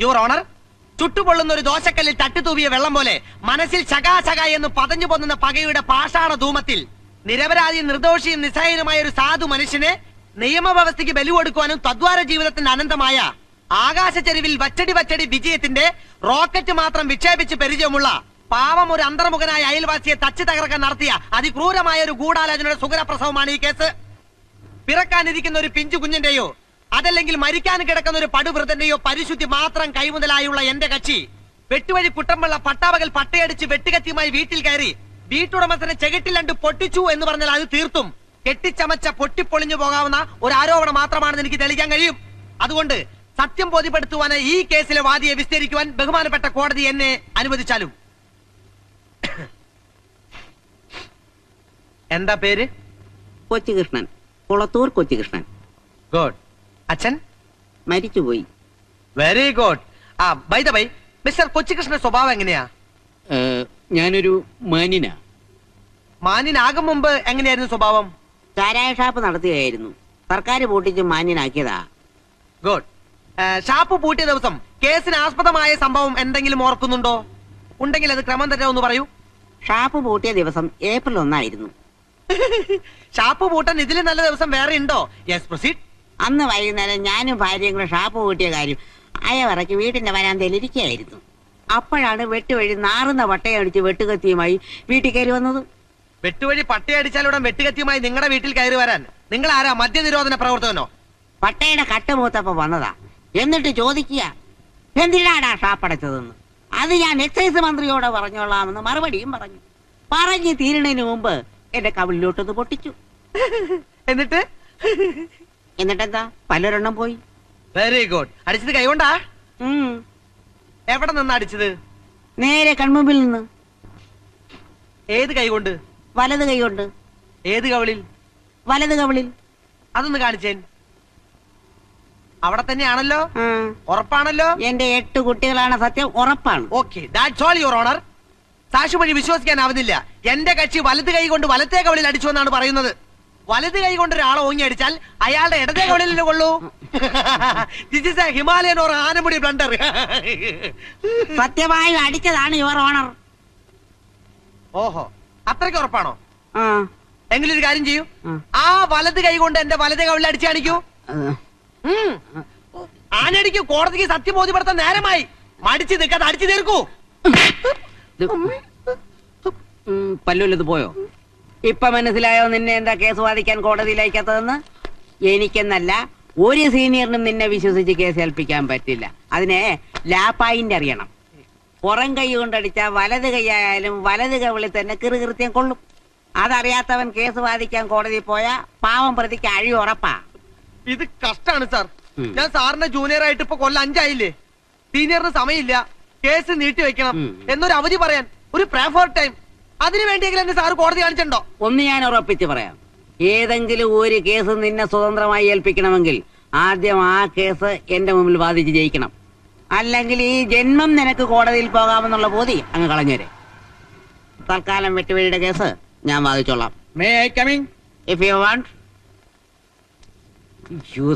Your honour, ചുട്ടുപൊള്ളുന്ന ഒരു ദോശക്കല്ലിൽ തട്ടിത്തൂവിയ വെള്ളം പോലെ മനസ്സിൽ ചകാചക എന്ന് പതഞ്ഞു പൊന്നുന്ന പകയുടെ പാഷാണ ധൂമത്തിൽ നിരപരാധിയും നിർദോഷിയും നിസ്സഹായനുമായ ഒരു സാധു മനുഷ്യനെ നിയമവ്യവസ്ഥയ്ക്ക് ബലി കൊടുക്കുവാനും തദ്വാര ജീവിതത്തിന്റെ അനന്തമായ ആകാശച്ചെരുവിൽ വച്ചടി വിജയത്തിന്റെ റോക്കറ്റ് മാത്രം വിക്ഷേപിച്ച് പരിചയമുള്ള പാവം ഒരു അന്തർമുഖനായ അയൽവാസിയെ തച്ചു തകർക്കാൻ നടത്തിയ അതിക്രൂരമായ ഒരു ഗൂഢാലോചനയുടെ സുഖരപ്രസവമാണ് ഈ കേസ്. പിറക്കാനിരിക്കുന്ന ഒരു പിഞ്ചു കുഞ്ഞിന്റെയോ അതല്ലെങ്കിൽ മരിക്കാൻ കിടക്കുന്ന ഒരു പടുവൃതന്റെയോ പരിശുദ്ധി മാത്രം കൈമുതലായുള്ള എന്റെ കക്ഷി വെട്ടുവഴി കുട്ടമ്പുള്ള പട്ടാപകൽ പട്ടയടിച്ച് വെട്ടുകത്തിയുമായി വീട്ടിൽ കയറി വീട്ടുടമസ്ഥനെ ചെകിട്ടിലണ്ട് പൊട്ടിച്ചു എന്ന് പറഞ്ഞാൽ അത് തീർത്തും കെട്ടിച്ചമച്ച പൊട്ടിപ്പൊളിഞ്ഞു പോകാവുന്ന ഒരു ആരോപണം മാത്രമാണെന്ന് എനിക്ക് തെളിയിക്കാൻ കഴിയും. അതുകൊണ്ട് സത്യം ബോധ്യപ്പെടുത്തുവാന് ഈ കേസിലെ വാദിയെ വിസ്തരിക്കുവാൻ ബഹുമാനപ്പെട്ട കോടതി എന്നെ അനുവദിച്ചാലും. എന്താ പേര്? കൊച്ചുകൃഷ്ണൻ, കുളത്തൂർ കൊച്ചുകൃഷ്ണൻ. ഗുഡ്. അച്ഛൻ? മരിച്ചുപോയി. Very good. By the by, mister കൊച്ചുകൃഷ്ണന്റെ സ്വഭാവം എങ്ങനെയാ? ഞാനൊരു മാന്യനാ. മാന്യനാകും മുമ്പ് എങ്ങനെയായിരുന്നു സ്വഭാവം? ചാരായ ഷാപ്പ് നടത്തുകയായിരുന്നു. സർക്കാർ പൂട്ടിച്ച് മാന്യനാക്കിയതാ. ഗുഡ്. ഷാപ്പ് പൂട്ടിയ ദിവസം കേസിന് ആസ്പദമായ സംഭവം എന്തെങ്കിലും ഓർക്കുന്നുണ്ടോ? ഉണ്ടെങ്കിൽ അത് ക്രമം തന്നെ ഒന്ന് പറയൂ. ഷാപ്പ് പൂട്ടിയ ദിവസം ഏപ്രിൽ 1 ഷാപ്പ് പൂട്ടാൻ ഇതിലും നല്ല ദിവസം വേറെ ഉണ്ടോ? Yes, proceed. അന്ന് വൈകുന്നേരം ഞാനും ഭാര്യയും കൂടെ ഷാപ്പ് പൂട്ടിയ കാര്യം അയവറയ്ക്ക് വീട്ടിന്റെ വരാന്തയിൽ ഇരിക്കുകയായിരുന്നു. അപ്പോഴാണ് വെട്ടുവഴി നാറുന്ന പട്ടയടിച്ച് വെട്ടുകത്തിയുമായി വീട്ടിൽ കയറി വന്നത്. വെട്ടുവഴി പട്ടയടിച്ചാലുടൻ വെട്ടുകത്തിയുമായി നിങ്ങളുടെ വീട്ടിൽ കയറി വരാൻ നിങ്ങൾ ആരാ? മദ്യനിരോധന പ്രവർത്തകനോ? പട്ടയുടെ കട്ടുമൂത്തപ്പ വന്നതാ. എന്നിട്ട് ചോദിക്കുക, എന്തിനാടാ ഷാപ്പടച്ചതെന്ന്. അത് ഞാൻ എക്സൈസ് മന്ത്രിയോട് പറഞ്ഞോളാമെന്ന് മറുപടിയും പറഞ്ഞു. പറഞ്ഞു തീരണതിന് മുമ്പ് എന്റെ കവിളിലോട്ടൊന്ന് പൊട്ടിച്ചു. എന്നിട്ടെന്താ, പലരെണ്ണം പോയി. Very good. അടിച്ചത് കൈകൊണ്ടാ? എവിടെ നിന്ന് അടിച്ചത്? നേരെ കൺമുമ്പിൽ നിന്ന്. ഏത് കൈകൊണ്ട്? വലത് കൈകൊണ്ട്. ഏത് കവിളിൽ? വലത് കവിളിൽ. അതൊന്ന് കാണിച്ചേൻ. അവിടെ തന്നെയാണല്ലോ? ഉറപ്പാണല്ലോ? എന്റെ 8 കുട്ടികളാണ് സത്യം, ഉറപ്പാണ്. Okay, that's all your honour. സാക്ഷി വഴി വിശ്വസിക്കാനാവുന്നില്ല. എന്റെ കക്ഷി വലത് കൈ കൊണ്ട് വലത്തേ കവിളിൽ അടിച്ചു എന്നാണ് പറയുന്നത്. വലത് കൈ കൊണ്ട് ഒരാളെ ഓങ്ങി അടിച്ചാൽ അയാളുടെ ഇടതേ കവിളിലേ കൊള്ളൂ. This is a Himalayan or Anamudi blunder. സത്യമായും അടിച്ചതാണ് യുവർ ഓണർ. ഓഹോ, അത്രയ്ക്ക് ഉറപ്പാണോ? എങ്കിലും ഒരു കാര്യം ചെയ്യൂ, ആ വലത് കൈ കൊണ്ട് എന്റെ വലതേ കവിളിൽ അടിച്ചു കാണിക്കൂ. ആനടിക്കൂ. കോടതിക്ക് സത്യം ബോധ്യപ്പെടുത്താൻ നേരമായി. മടിച്ചു നിൽക്കാതെ അടിച്ചു തീർക്കൂ. പല്ലുള്ളത് പോയോ? ഇപ്പൊ മനസ്സിലായോ നിന്നെ എന്താ കേസ് വാദിക്കാൻ കോടതിയിൽ അയക്കാത്തതെന്ന്? എനിക്കെന്നല്ല, ഒരു സീനിയറിനും നിന്നെ വിശ്വസിച്ച് കേസ് ഏൽപ്പിക്കാൻ പറ്റില്ല. അതിനെ ലാപ്പായിന്റ് അറിയണം. പുറം കൈ കൊണ്ടടിച്ച വലത് കൈയായാലും വലത് കവിളിൽ തന്നെ കിറുകൃത്യം കൊള്ളും. അതറിയാത്തവൻ കേസ് വാദിക്കാൻ കോടതി പോയാ പാവം പ്രതിക്ക് അഴി ഉറപ്പാ. ഇത് കഷ്ടാണ് സാർ. ഞാൻ സാറിന്റെ ജൂനിയർ ആയിട്ട് ഇപ്പൊ കൊല്ലം 5 ആയില്ലേ. സീനിയറിന് സമയമില്ല, കേസ് നീട്ടി വെക്കണം എന്നൊരു അവധി പറയാൻ, ഒരു പ്രേ ഫോർ ടൈം. അതിനു വേണ്ടിയെങ്കിലും എന്നെ സാർ കോടതി കാണിച്ചിട്ടുണ്ടോ? ഒന്ന് ഞാൻ ഉറപ്പിച്ച് പറയാം, ഏതെങ്കിലും ഒരു കേസ് നിന്നെ സ്വതന്ത്രമായി ഏൽപ്പിക്കണമെങ്കിൽ ആദ്യം ആ കേസ് എന്റെ മുമ്പിൽ വാദിച്ച് ജയിക്കണം. അല്ലെങ്കിൽ ഈ ജന്മം നിനക്ക് കോടതിയിൽ പോകാമെന്നുള്ള ബോധി അങ്ങ് കളഞ്ഞേരെ. തൽക്കാലം വെട്ടുവഴിയുടെ കേസ് ഞാൻ വാദിച്ചോളാം. May I coming if you want.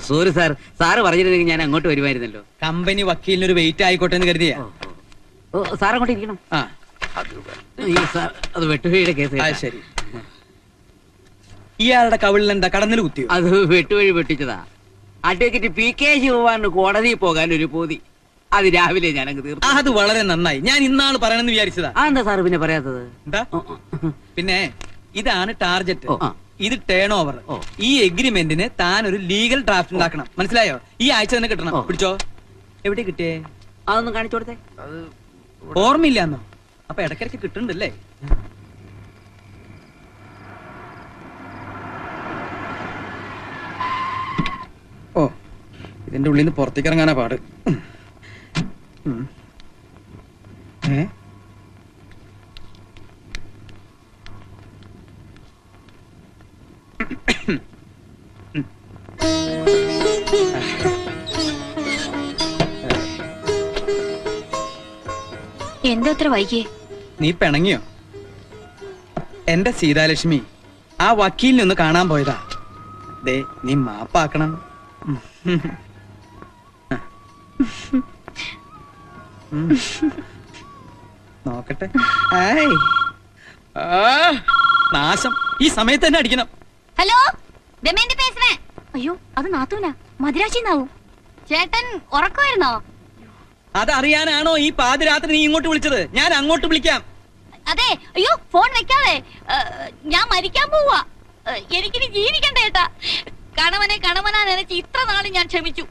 Sorry sir, sir പറഞ്ഞിരുന്നെങ്കിൽ ഞാൻ അങ്ങോട്ട് വരുമായിരുന്നല്ലോ. കമ്പനി വക്കീലിനൊരു വെയിറ്റ് ആയിക്കോട്ടെ എന്ന് കരുതിയാ. സാർ അങ്ങോട്ട് ഇരിക്കണം. അത് വെട്ടുവഴിയുടെ കേസ്. ശരി. ഇയാളുടെ കവിളിൽ എന്താ കടന്നൽ കുത്തിയോ? അത് വെട്ടുവഴി വെട്ടിച്ചതാ. അഡ്വക്കേറ്റ് PK ശിവകുമാറിന് കോടതിയിൽ പോകാൻ ഒരു പോതി. അത് രാവിലെ ഞാൻ അങ്ങ് തീർന്നു. അത് വളരെ നന്നായി. ഞാൻ ഇന്നാള് പറയണമെന്ന് വിചാരിച്ചതാ. എന്താ സാറ് പിന്നെ പറയാത്തത്? എന്താ പിന്നെ, ഇതാണ് ടാർജറ്റ്, ഇത് ടേൺ ഓവർ. ഈ എഗ്രിമെന്റിന് താൻ ഒരു ലീഗൽ ഡ്രാഫ്റ്റ് ഉണ്ടാക്കണം. മനസ്സിലായോ? ഈ ആഴ്ച തന്നെ കിട്ടണം. പിടിച്ചോ. എവിടെ കിട്ടിയേ? അതൊന്നും കാണിച്ചു കൊടുത്തേ. ഓർമ്മയില്ലാന്നോ? അപ്പൊ ഇടയ്ക്കിടയ്ക്ക് കിട്ടുന്നുണ്ടല്ലേ? ഓ, ഇതിന്റെ ഉള്ളിൽ നിന്ന് പുറത്തേക്ക് ഇറങ്ങാനാ പാട്. എന്തത്ര വൈകിയേ? നീ പിണങ്ങിയോ? എന്റെ സീതാലക്ഷ്മി, ആ വക്കീലിനെ ഒന്ന് കാണാൻ പോയതാ. ദേ, നീ മാപ്പാക്കണം. നോക്കട്ടെ. ഏയ്. ആ, നാശം. ഈ സമയത്ത് തന്നെ അടിക്കണം. ഹലോ, ദമയന്തി പേசுறேன். അയ്യോ, അത് നാത്തൂനാ, മദിരാശിന്നാവും. ചേട്ടൻ ഉറക്കമായിരുന്നോ? അതറിയാനാണോ ഈ പാതിരാത്രി നീ ഇങ്ങോട്ട് വിളിച്ചത്? ഞാൻ അങ്ങോട്ട് വിളിക്കാം. അതെ, അയ്യോ ഫോൺ വെക്കാതെ, ഞാൻ മരിക്കാൻ പോവാ. എനിക്കിനി ജീവിക്കണ്ട ചേട്ടാ. കണവനാ നനച്ച് ഇത്ര നാള് ഞാൻ ക്ഷമിച്ചു.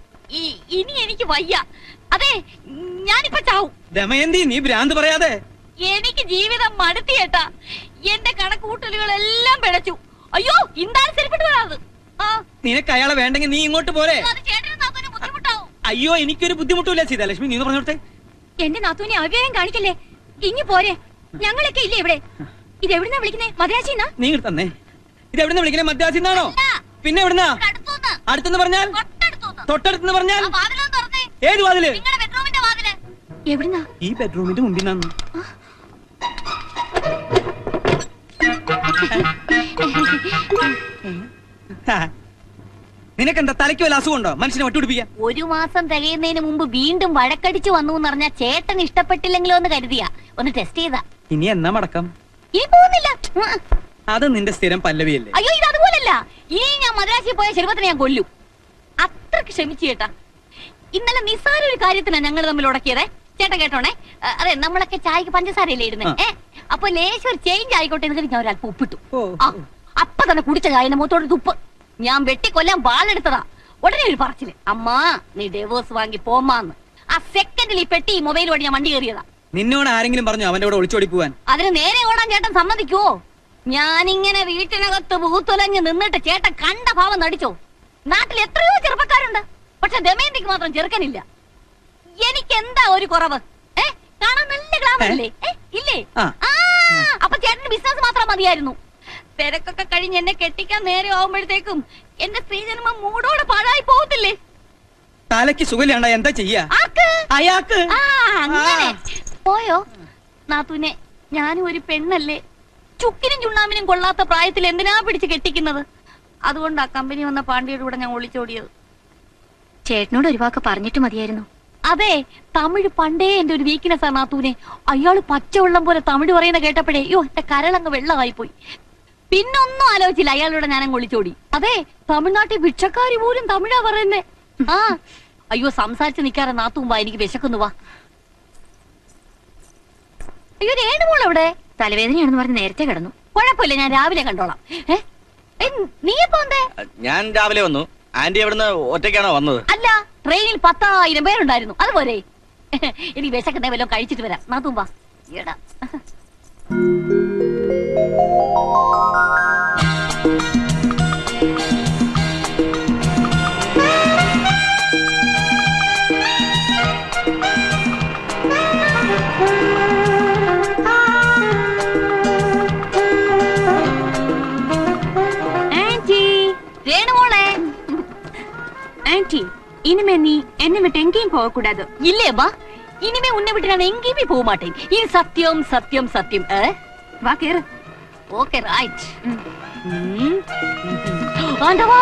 ഇനി എനിക്ക് വയ്യ. അതെ, ഞാനിപ്പോ ചാവും. ദമയന്തി, നീ ഭ്രാന്ത് പറയാതെ. എനിക്ക് ജീവിതം മടുത്തി ചേട്ടാ. എന്റെ കണക്കൂട്ടലുകളെല്ലാം പിഴച്ചു. അയ്യോ, ഇന്താണ് ശരിപ്പെട്ടു വരാത്. നിനക്ക് അയാളെ വേണ്ടെങ്കിൽ നീ ഇങ്ങോട്ട് പോരെ. അത് ചേട്ടന് നാത്തൂന് ബുദ്ധിമുട്ടാവും. അയ്യോ, എനിക്കൊരു ബുദ്ധിമുട്ടില്ല സീതാലക്ഷ്മി, നീ പറഞ്ഞോട്ടെ. എന്റെ നാത്തൂനെ അവ്യയം കാണിക്കല്ലേ. ഇനി പോരെ, ഞങ്ങളൊക്കെ ഇല്ലേ ഇവിടെ. ഇത് എവിടുന്നാ വിളിക്കുന്നേ? മദ്രാശിന്നാ? നീ ഇങ്ങോട്ട് തന്നെ. ഇത് എവിടുന്ന വിളിക്കണേ? മദ്രാസിന്നാണോ? പിന്നെ എവിടുന്നാ? അടുത്തെന്ന് പറഞ്ഞാൽ? തൊട്ടടുത്തെന്ന് പറഞ്ഞാൽ? ഏത് വാതില്? എവിടുന്നാ? ഈ ബെഡ്റൂമിന്റെ മുമ്പിൽ നിന്നു. നിനക്കെന്താ തലയ്ക്ക് വല്ല അസുഖമുണ്ടോ? മനുഷ്യനെ ഒട്ടുപിടിപ്പിക്കാൻ. ഒരു മാസം തികയുന്നതിന് മുമ്പ് വീണ്ടും വഴക്കടിച്ചു വന്നു എന്ന് പറഞ്ഞാൽ ചേട്ടൻ ഇഷ്ടപ്പെട്ടില്ലെങ്കിലോ എന്ന് കരുതിയാ ഒന്ന് ടെസ്റ്റ് ചെയ്താ. ഇനി എന്നാ മടക്കം? ഇനി പോകുന്നില്ല. അത് നിന്റെ സ്ഥിരം പല്ലവിയല്ലേ? അയ്യോ, ഇത് അതുപോലല്ല. ഇനി ഞാൻ മദ്രാസിൽ പോയ ശരിപത്തിനെ ഞാൻ കൊല്ലും. അത്രക്ക് ക്ഷമിച്ചു ചേട്ടാ. ഇന്നലെ നിസ്സാര ഒരു കാര്യത്തിനാണ് ഞങ്ങൾ തമ്മിൽ ഉടക്കിയതേ. ചേട്ടൻ കേട്ടോണേ. അതെ, നമ്മളൊക്കെ ചായക്ക് പഞ്ചസാരയല്ലേ ഇടുന്നേ. അപ്പൊ ലേശം ഒരു ചേഞ്ച് ആയിക്കോട്ടെ എന്ന് ഞാൻ ഒരല്പം ഉപ്പിട്ടു. അപ്പൊ തന്നെ കുടിച്ച ചായന്റെ മുഖത്തോട് തുപ്പ്. ഞാൻ വെട്ടിക്കൊല്ലാൻ വാളെടുത്തതാ. ഉടനെ ഒരു പറച്ചില്, അമ്മാ നീ ഡേവേഴ്സ് വാങ്ങി പോമാന്ന്. ആ സെക്കൻഡിൽ ഈ പെട്ടി മൊബൈൽ വഴി ഞാൻ വണ്ടി കയറിയതാ. നിന്നോട് ആരെങ്കിലും പറഞ്ഞു അവന്റെ കൂടെ ഒളിച്ചോടി പോവാൻ? അതിന് നേരെ ഓടാൻ ചേട്ടൻ സമ്മതിക്കുവോ? ഞാനിങ്ങനെ വീട്ടിനകത്ത് പൂത്തുലഞ്ഞ് നിന്നിട്ട് ചേട്ടൻ കണ്ട ഭാവം നടിച്ചോ? നാട്ടിൽ എത്രയോ ചെറുപ്പക്കാരുണ്ട്, പക്ഷെ ദമയന്തിക്ക് മാത്രം ചെറുക്കനില്ല. എനിക്ക് എന്താ ഒരു കുറവ്? കാണാൻ നല്ല ഗ്ലാമറല്ലേ? ഇല്ലേ? അപ്പൊ ചേട്ടന് ബിസിനസ് മാത്രം മതിയായിരുന്നു. തിരക്കൊക്കെ കഴിഞ്ഞ് എന്നെ കെട്ടിക്കാൻ നേരെ ആവുമ്പോഴത്തേക്കും എന്റെ സ്ത്രീജന്മം മൂടോടെ പാഴായി പോകത്തില്ലേ? തലയ്ക്ക് സുഖമില്ലാണ്ട എന്താ ചെയ്യാ? അയാൾക്ക് അങ്ങനെ പോയോ നാത്തൂനെ? ഞാനും ഒരു പെണ്ണല്ലേ. ചുക്കിനും ചുണ്ണാമിനും കൊള്ളാത്ത പ്രായത്തിൽ എന്തിനാ പിടിച്ച് കെട്ടിക്കുന്നത്? അതുകൊണ്ടാ കമ്പനി വന്ന പാണ്ഡ്യയുടെ കൂടെ ഞാൻ ഒളിച്ചോടിയത്. ചേട്ടനോട് ഒരു വാക്ക് പറഞ്ഞിട്ട് മതിയായിരുന്നു. അതെ, തമിഴ് പണ്ടേ എന്റെ ഒരു വീക്ക്നെസ് ആണ് നാത്തൂനെ. അയാള് പച്ചവെള്ളം പോലെ തമിഴ് പറയുന്ന കേട്ടപ്പോഴേ അയ്യോ എന്റെ കരളങ്ങ് വെള്ളമായി പോയി. പിന്നൊന്നും ആലോചിച്ചില്ല, അയാളുടെ ഞാനങ്ങ് ഒളിച്ചോടി. അതെ, തമിഴ്നാട്ടിൽ ഭിക്ഷക്കാരി പോലും തമിഴാ പറയുന്നേ. അയ്യോ, സംസാരിച്ച് നിൽക്കാറെ നാത്തൂമ്പാ, എനിക്ക് വിശക്കുന്നു. വാ. അയ്യോ, രേണുമോൾ എവിടെ? തലവേദനയാണെന്ന് പറഞ്ഞ് നേരത്തെ കിടന്നു. കുഴപ്പമില്ല, ഞാൻ രാവിലെ കണ്ടോളാം. നീ എപ്പോ വന്നേ? ഞാൻ രാവിലെ വന്നു. ആന്റി എവിടുന്ന് ഒറ്റയ്ക്കാണോ വന്നത്? അല്ല, ട്രെയിനിൽ 10,000 പേരുണ്ടായിരുന്നു. അതുപോലെ എനിക്ക് വിശക്കുന്ന വല്ലതും കഴിച്ചിട്ട് വരാം. നാത്തൂമ്പാ. എടാ, ஆன்ட்டி, இனிமே நீ என்னை விட்டு எங்கேயும் போக கூடாது. இல்லையம்மா, இனிமே உன்னை விட்டு நான் எங்கேயுமே போக மாட்டேன். இது சத்தியம் சத்தியம் சத்தியம். வா கேரு. Okay, right. ஆண்டவா,